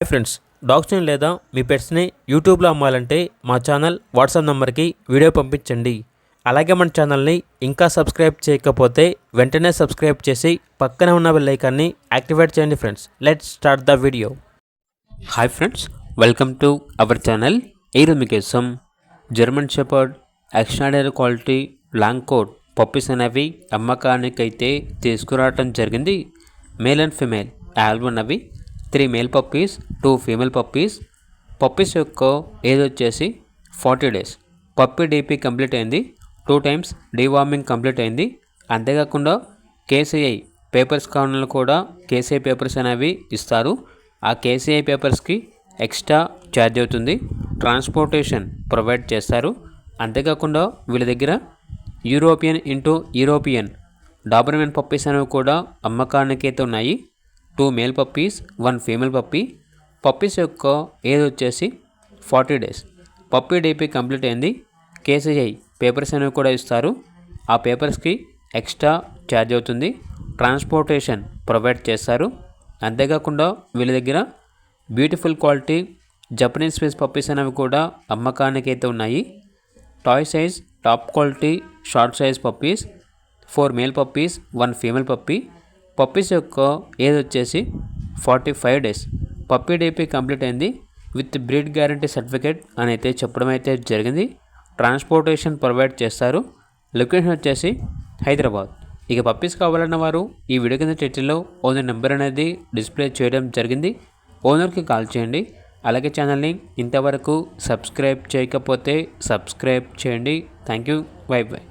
Hi friends, డాగ్స్ని లేదా మీ పెట్స్ని యూట్యూబ్లో అమ్మాలంటే మా ఛానల్ వాట్సాప్ నెంబర్కి వీడియో పంపించండి. అలాగే మన ఛానల్ని ఇంకా సబ్స్క్రైబ్ చేయకపోతే వెంటనే సబ్స్క్రైబ్ చేసి పక్కనే ఉన్న బెల్ ఐకాన్ని యాక్టివేట్ చేయండి. Friends, let's start the video. Hi friends, welcome to our channel. ఈరోజు మీకోసం German shepherd extraordinary quality long coat puppies అనేవి అమ్మకానికి అయితే తీసుకురావటం జరిగింది. మేల్ అండ్ ఫిమేల్ ఆల్బమ్ అవి 3 male puppies, 2 female puppies. Puppies యొక్క ఏజ్ వచ్చేసి 40 డేస్. పప్పీ డీపీ కంప్లీట్ అయింది. 2 టైమ్స్ డీవార్మింగ్ కంప్లీట్ అయింది. అంతేకాకుండా కేసీఐ పేపర్స్ కావాలని కూడా కేసీఐ పేపర్స్ అనేవి ఇస్తారు. ఆ కేసీఐ పేపర్స్కి ఎక్స్ట్రా ఛార్జ్ అవుతుంది. ట్రాన్స్పోర్టేషన్ ప్రొవైడ్ చేస్తారు. అంతేకాకుండా వీళ్ళ దగ్గర యూరోపియన్ డాబర్మెన్ పప్పీస్ అనేవి కూడా అమ్మకానికి అయితే ఉన్నాయి. 2 male puppies, 1 female puppy. Puppies యొక్క ఏజ్ వచ్చేసి 40 డేస్. పప్పీ డీపీ కంప్లీట్ అయింది. కేసీఐ పేపర్స్ అనేవి కూడా ఇస్తారు. ఆ పేపర్స్కి ఎక్స్ట్రా ఛార్జ్ అవుతుంది. ట్రాన్స్పోర్టేషన్ ప్రొవైడ్ చేస్తారు. అంతేకాకుండా వీళ్ళ దగ్గర beautiful quality Japanese Swiss puppies అనేవి కూడా అమ్మకానికి అయితే ఉన్నాయి. Toy size top quality short size puppies, 4 male puppies, 1 female puppy. Puppies యొక్క ఏజ్ వచ్చేసి 45 డేస్. పప్పీ డీపీ కంప్లీట్ అయింది. విత్ బ్రీడ్ గ్యారంటీ సర్టిఫికేట్ అని అయితే చెప్పడం అయితే జరిగింది. ట్రాన్స్పోర్టేషన్ ప్రొవైడ్ చేస్తారు. లొకేషన్ వచ్చేసి హైదరాబాద్. ఇక పప్పీస్ కావాలన్న వారు ఈ వీడియో కింద టైటిల్లో ఓనర్ నెంబర్ అనేది డిస్ప్లే చేయడం జరిగింది. ఓనర్కి కాల్ చేయండి. అలాగే ఛానల్ని ఇంతవరకు సబ్స్క్రైబ్ చేయకపోతే సబ్స్క్రైబ్ చేయండి. Thank you. By by.